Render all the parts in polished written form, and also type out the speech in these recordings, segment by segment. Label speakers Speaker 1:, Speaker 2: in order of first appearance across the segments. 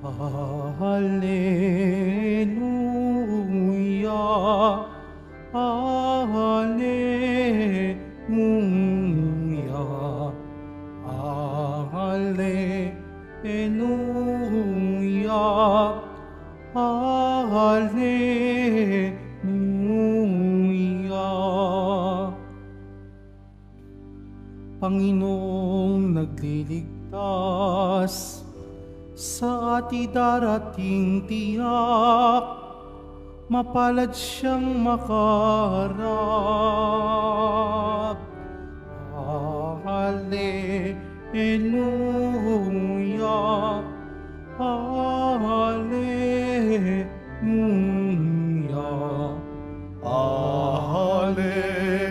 Speaker 1: Alleluia, Alleluia, Alleluia, Alleluia. Panginoong nagliligtas, sa ati darating tiyak, mapalad siyang makaharap. Alleluia, Alleluia, Alleluia, Alleluia.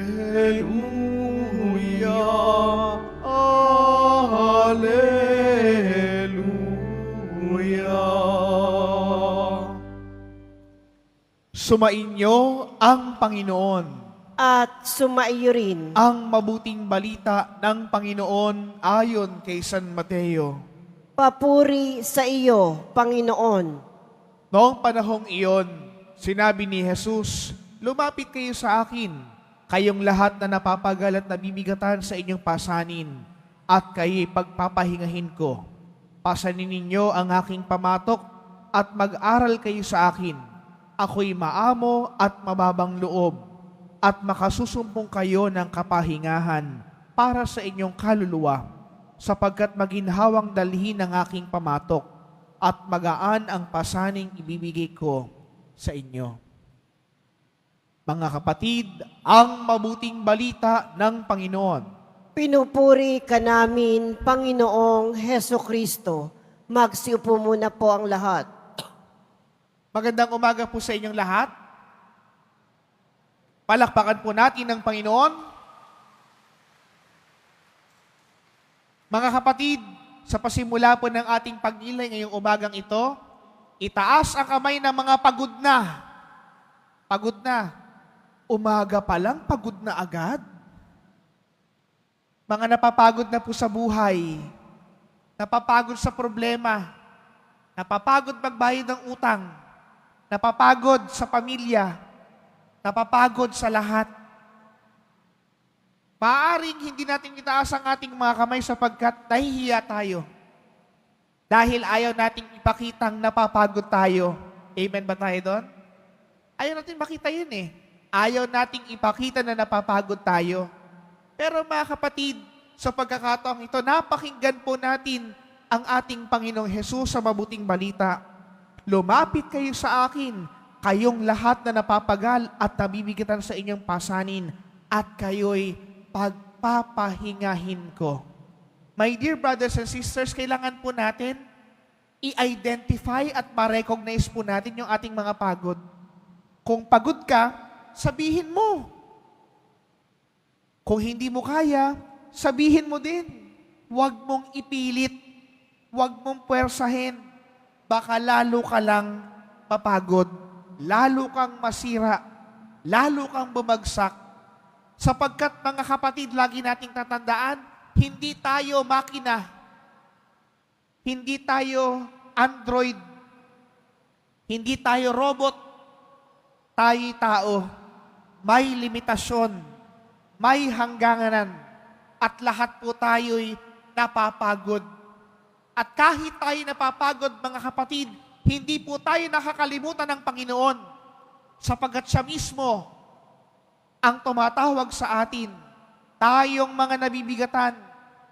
Speaker 2: Sumainyo ang Panginoon.
Speaker 3: At sumaiyo rin.
Speaker 2: Ang mabuting balita ng Panginoon ayon kay San Mateo.
Speaker 3: Papuri sa iyo, Panginoon.
Speaker 2: Noong panahong iyon, sinabi ni Jesus, "Lumapit kayo sa akin, kayong lahat na napapagal at nabibigatan sa inyong pasanin, at kayo'y pagpapahingahin ko. Pasanin ninyo ang aking pamatok at mag-aral kayo sa akin. Ako'y maamo at mababang loob, at makasusumpong kayo ng kapahingahan para sa inyong kaluluwa, sapagkat maginhawang dalhin ang aking pamatok at magaan ang pasaning ibibigay ko sa inyo." Mga kapatid, ang mabuting balita ng Panginoon.
Speaker 3: Pinupuri ka namin, Panginoong Heso Kristo. Magsiupo muna po ang lahat.
Speaker 2: Magandang umaga po sa inyong lahat. Palakpakan po natin ang Panginoon. Mga kapatid, sa pasimula po ng ating pagnilay ngayong umagang ito, itaas ang kamay ng mga pagod na. Pagod na. Umaga pa lang, pagod na agad. Mga napapagod na po sa buhay, napapagod sa problema, napapagod magbayad ng utang, napapagod sa pamilya, napapagod sa lahat. Maaaring hindi natin itaas ang ating mga kamay sapagkat nahihiya tayo. Dahil ayaw nating ipakitang napapagod tayo. Amen ba tayo doon? Ayaw natin makita yun eh. Ayaw nating ipakita na napapagod tayo. Pero mga kapatid, sa pagkakataong ito, napakinggan po natin ang ating Panginoong Hesus sa mabuting balita. Lumapit kayo sa akin, kayong lahat na napapagal at nabibigatan sa inyong pasanin, at kayo'y pagpapahingahin ko. My dear brothers and sisters, kailangan po natin i-identify at ma-recognize po natin yung ating mga pagod. Kung pagod ka, sabihin mo. Kung hindi mo kaya, sabihin mo din. Huwag mong ipilit. Huwag mong puwersahin. Baka lalo ka lang mapagod. Lalo kang masira. Lalo kang bumagsak. Sapagkat mga kapatid, lagi nating tatandaan, hindi tayo makina. Hindi tayo android. Hindi tayo robot. Tayo'y tao. May limitasyon. May hangganan, at lahat po tayo'y napapagod. At kahit tayo napapagod, mga kapatid, hindi po tayo nakakalimutan ng Panginoon, sapagkat siya mismo ang tumatawag sa atin. Tayong mga nabibigatan,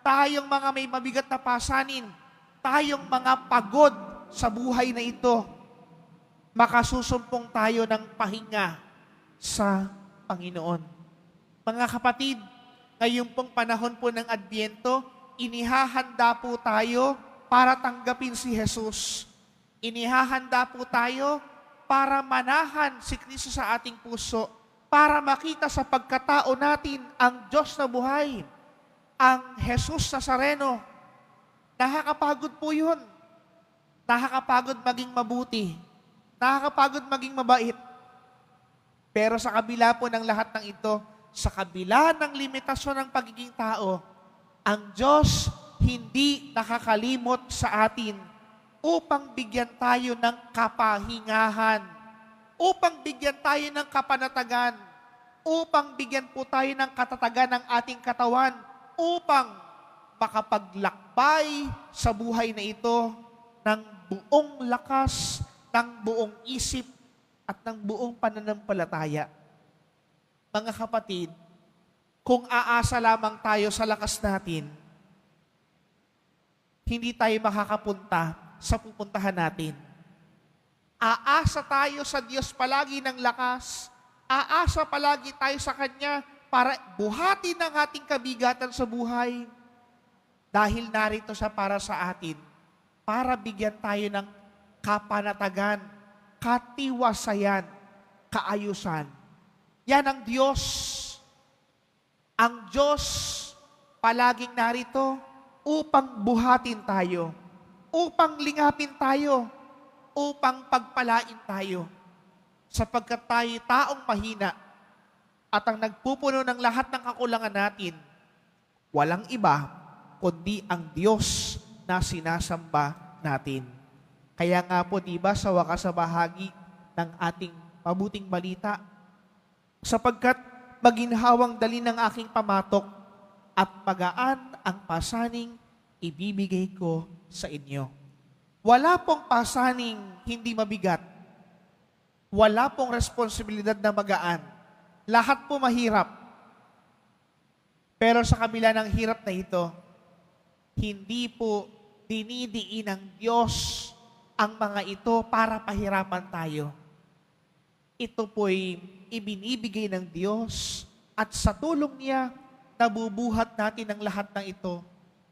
Speaker 2: tayong mga may mabigat na pasanin, tayong mga pagod sa buhay na ito, makasusumpong tayo ng pahinga sa Panginoon. Mga kapatid, ngayong pong panahon po ng Adbyento, inihahanda po tayo para tanggapin si Jesus. Inihahanda po tayo para manahan si Kristo sa ating puso, para makita sa pagkatao natin ang Diyos na buhay, ang Jesus Nazareno. Nakakapagod po yun. Nakakapagod maging mabuti. Nakakapagod maging mabait. Pero sa kabila po ng lahat ng ito, sa kabila ng limitasyon ng pagiging tao, ang Diyos hindi nakakalimot sa atin upang bigyan tayo ng kapahingahan, upang bigyan tayo ng kapanatagan, upang bigyan po tayo ng katatagan ng ating katawan, upang makapaglakbay sa buhay na ito ng buong lakas, ng buong isip, at ng buong pananampalataya. Mga kapatid, kung aasa lamang tayo sa lakas natin, hindi tayo makakapunta sa pupuntahan natin. Aasa tayo sa Diyos palagi ng lakas. Aasa palagi tayo sa Kanya para buhatin ang ating kabigatan sa buhay. Dahil narito siya para sa atin, para bigyan tayo ng kapanatagan, katiwasayan, kaayusan. Yan ang Diyos. Ang Diyos palaging narito upang buhatin tayo, upang lingapin tayo, upang pagpalain tayo. Sapagkat tayo taong mahina at ang nagpupuno ng lahat ng kakulangan natin, walang iba kundi ang Diyos na sinasamba natin. Kaya nga po, diba, sa wakas sa bahagi ng ating mabuting balita, sapagkat maginhawang dali ng aking pamatok at magaan ang pasaning ibibigay ko sa inyo. Wala pong pasaning hindi mabigat. Wala pong responsibilidad na magaan. Lahat po mahirap. Pero sa kabila ng hirap na ito, hindi po dinidiin ng Diyos ang mga ito para pahirapan tayo. Ito po'y ibinibigay ng Diyos at sa tulong niya, nabubuhat natin ang lahat ng ito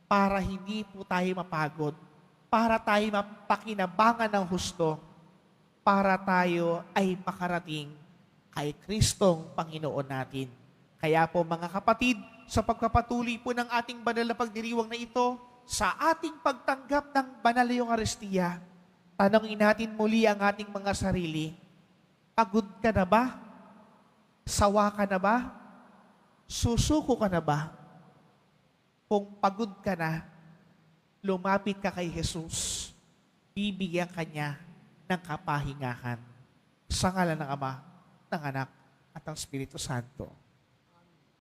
Speaker 2: para hindi po tayo mapagod, para tayo mapakinabangan ng husto, para tayo ay makarating kay Kristong Panginoon natin. Kaya po mga kapatid, sa pagpapatuloy po ng ating banal na pagdiriwang na ito, sa ating pagtanggap ng banal na Eucharistia, tanongin natin muli ang ating mga sarili, pagod ka na ba? Sawa ka na ba? Susuko ka na ba? Kung pagod ka na, lumapit ka kay Jesus. Bibigyan ka niya ng kapahingahan. Sa ngalan ng Ama, ng Anak, at ng Espiritu Santo.